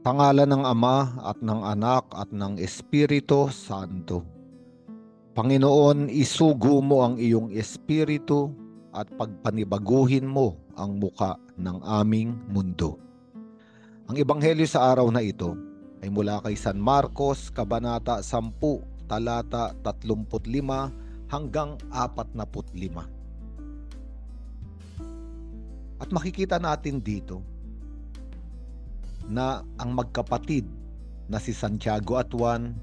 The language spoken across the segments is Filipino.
Sa ngalan ng Ama at ng Anak at ng Espiritu Santo. Panginoon, isugo mo ang iyong espiritu at pagpanibaguhin mo ang muka ng aming mundo. Ang ebanghelyo sa araw na ito ay mula kay San Marcos, Kabanata 10, talata 35 hanggang 45. At makikita natin dito na ang magkapatid na si Santiago at Juan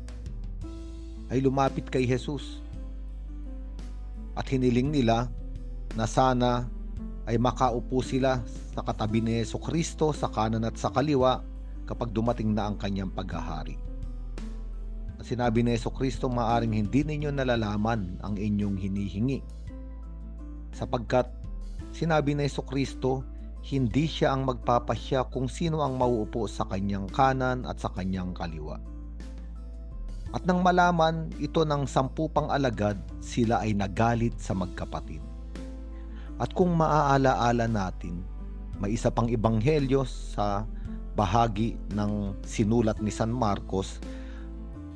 ay lumapit kay Jesus at hiniling nila na sana ay makaupo sila sa katabi ni Jesucristo sa kanan at sa kaliwa kapag dumating na ang kanyang paghahari. At sinabi ni Jesucristo, maaring hindi ninyo nalalaman ang inyong hinihingi, sapagkat sinabi ni Jesucristo, hindi siya ang magpapasya kung sino ang mauupo sa kanyang kanan at sa kanyang kaliwa. At nang malaman ito ng 10 pang alagad, sila ay nagalit sa magkapatid. At kung maaalaala natin, may isa pang ebanghelyo sa bahagi ng sinulat ni San Marcos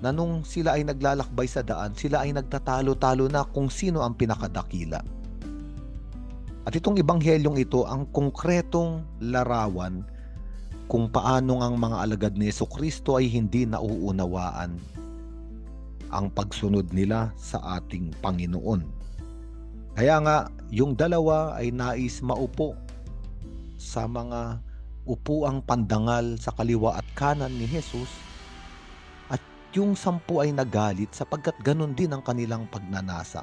na nung sila ay naglalakbay sa daan, sila ay nagtatalo-talo na kung sino ang pinakadakila. At itong ebanghelyong ito ang konkretong larawan kung paano ang mga alagad ni Jesucristo ay hindi nauunawaan ang pagsunod nila sa ating Panginoon. Kaya nga, yung dalawa ay nais maupo sa mga upuang pandangal sa kaliwa at kanan ni Jesus, at yung 10 ay nagalit sapagkat ganun din ang kanilang pagnanasa.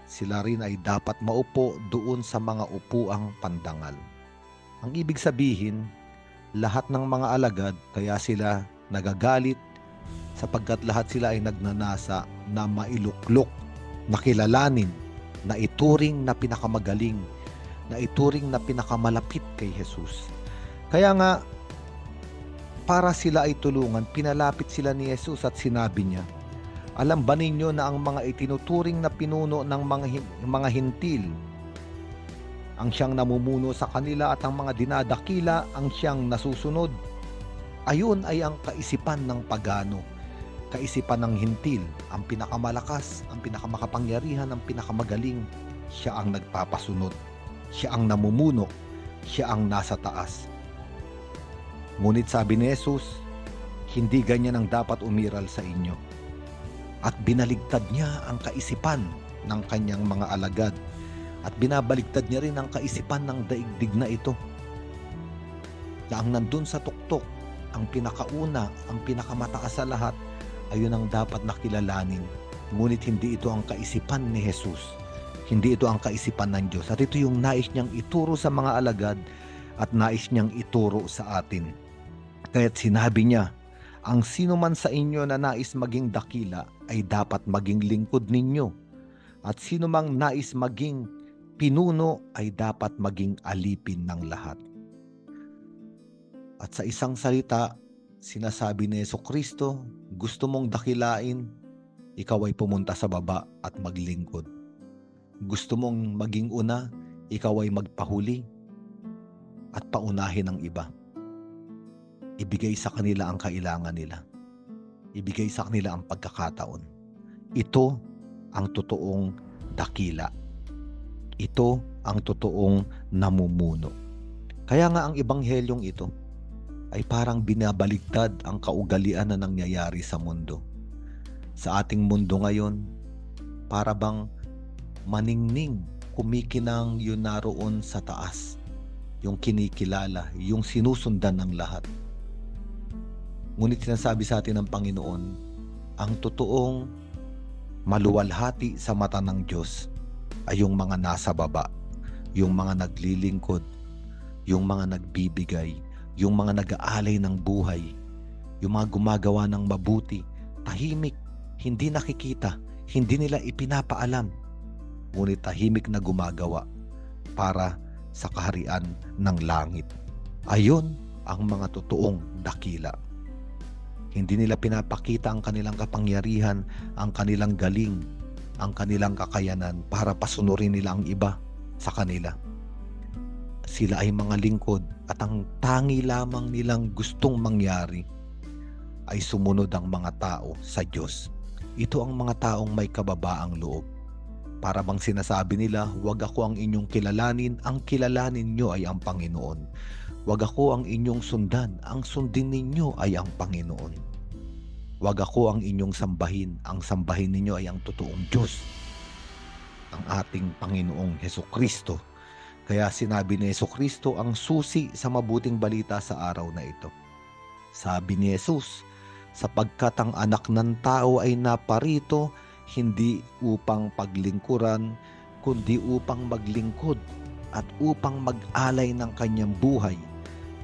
Sila rin ay dapat maupo doon sa mga upuang pandangal. Ang ibig sabihin, lahat ng mga alagad kaya sila nagagalit sapagkat lahat sila ay nagnanasa na mailuklok, na kilalanin, na ituring na pinakamagaling, na ituring na pinakamalapit kay Jesus. Kaya nga, para sila ay tulungan, pinalapit sila ni Jesus at sinabi niya, alam ba ninyo na ang mga itinuturing na pinuno ng mga hintil, ang siyang namumuno sa kanila at ang mga dinadakila ang siyang nasusunod? Ayun ay ang kaisipan ng pagano, kaisipan ng hintil, ang pinakamalakas, ang pinakamakapangyarihan, ang pinakamagaling. Siya ang nagpapasunod, siya ang namumuno, siya ang nasa taas. Ngunit sabi ni Jesus, hindi ganyan ang dapat umiral sa inyo. At binaligtad niya ang kaisipan ng kanyang mga alagad at binabaligtad niya rin ang kaisipan ng daigdig na ito, na ang nandun sa tuktok, ang pinakauna, ang pinakamataas sa lahat, ayun ang dapat nakilalanin. Ngunit hindi ito ang kaisipan ni Jesus, hindi ito ang kaisipan ng Diyos, at ito yung nais niyang ituro sa mga alagad at nais niyang ituro sa atin. Kaya't sinabi niya, ang sino man sa inyo na nais maging dakila ay dapat maging lingkod ninyo, at sino mang nais maging pinuno ay dapat maging alipin ng lahat. At sa isang salita, sinasabi ni Jesucristo, gusto mong dakilain, ikaw ay pumunta sa baba at maglingkod. Gusto mong maging una, ikaw ay magpahuli at paunahin ang iba. Ibigay sa kanila ang kailangan nila. Ibigay sa kanila ang pagkakataon. Ito ang totoong dakila. Ito ang totoong namumuno. Kaya nga ang ebanghelyong ito ay parang binabaligtad ang kaugalian na nangyayari sa mundo. Sa ating mundo ngayon, para bang maningning, kumikinang yun naroon sa taas, yung kinikilala, yung sinusundan ng lahat. Ngunit sinasabi sa atin ng Panginoon, ang totoong maluwalhati sa mata ng Diyos ay yung mga nasa baba, yung mga naglilingkod, yung mga nagbibigay, yung mga nag-aalay ng buhay, yung mga gumagawa ng mabuti, tahimik, hindi nakikita, hindi nila ipinapaalam, ngunit tahimik na gumagawa para sa kaharian ng langit. Ayon ang mga totoong dakila. Hindi nila pinapakita ang kanilang kapangyarihan, ang kanilang galing, ang kanilang kakayanan para pasunurin nila ang iba sa kanila. Sila ay mga lingkod at ang tangi lamang nilang gustong mangyari ay sumunod ang mga tao sa Diyos. Ito ang mga taong may kababaang loob. Para bang sinasabi nila, huwag ako ang inyong kilalanin, ang kilalanin nyo ay ang Panginoon. Huwag ako ang inyong sundan, ang sundin ninyo ay ang Panginoon. Huwag ako ang inyong sambahin, ang sambahin ninyo ay ang totoong Diyos, ang ating Panginoong Hesukristo. Kaya sinabi ni Hesukristo ang susi sa mabuting balita sa araw na ito. Sabi ni Jesus, sapagkat ang anak ng tao ay naparito hindi upang paglingkuran, kundi upang maglingkod at upang mag-alay ng kanyang buhay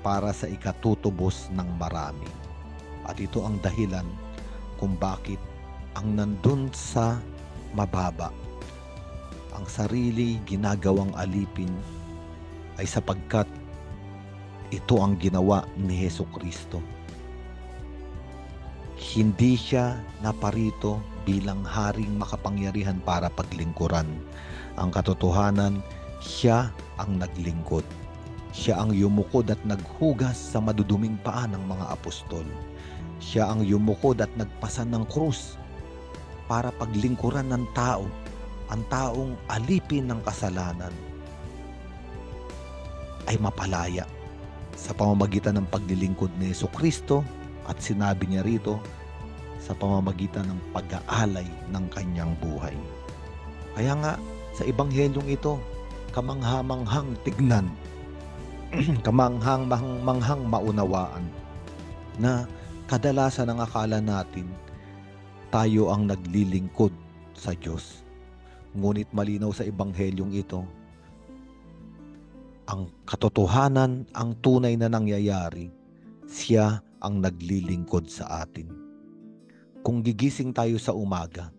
para sa ikatutubos ng marami. At ito ang dahilan kung bakit ang nandun sa mababa, ang sarili ginagawang alipin, ay sapagkat ito ang ginawa ni Hesukristo. Hindi siya naparito bilang haring makapangyarihan para paglingkuran. Ang katotohanan, siya ang naglingkod. Siya ang yumukod at naghugas sa maduduming paa ng mga apostol. Siya ang yumukod at nagpasan ng krus para paglingkuran ng tao, ang taong alipin ng kasalanan ay mapalaya sa pamamagitan ng paglilingkod ni Hesukristo, at sinabi niya rito, sa pamamagitan ng pag-aalay ng kanyang buhay. Kaya nga, sa ebanghelyong ito, kamangha-manghang tignan, kamangha-manghang maunawaan, na kadalasan ang akala natin, tayo ang naglilingkod sa Diyos. Ngunit malinaw sa ebanghelyong ito, ang katotohanan, ang tunay na nangyayari, siya ang naglilingkod sa atin. Kung gigising tayo sa umaga,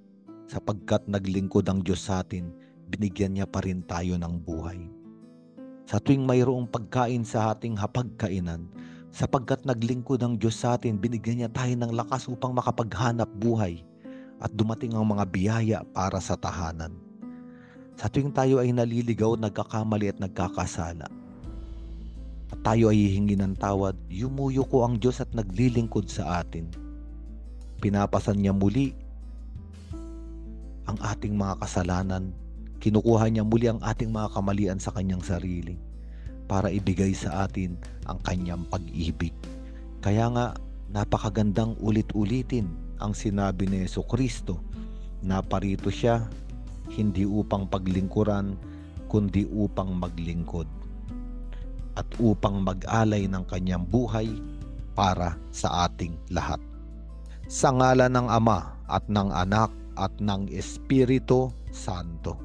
sapagkat naglingkod ang Diyos sa atin, binigyan niya pa rin tayo ng buhay. Sa tuwing mayroong pagkain sa ating hapagkainan, sapagkat naglingkod ang Diyos sa atin, binigyan niya tayo ng lakas upang makapaghanap buhay at dumating ang mga biyaya para sa tahanan. Sa tuwing tayo ay naliligaw, nagkakamali at nagkakasala, at tayo ay hihingi ng tawad, yumuyuko ang Diyos at naglilingkod sa atin. Pinapasan niya muli ang ating mga kasalanan, kinukuha niya muli ang ating mga kamalian sa kanyang sarili para ibigay sa atin ang kanyang pag-ibig. Kaya nga, napakagandang ulit-ulitin ang sinabi ni Hesukristo, naparito siya hindi upang paglingkuran, kundi upang maglingkod at upang mag-alay ng kanyang buhay para sa ating lahat. Sa ngalan ng Ama at ng Anak at ng Espiritu Santo.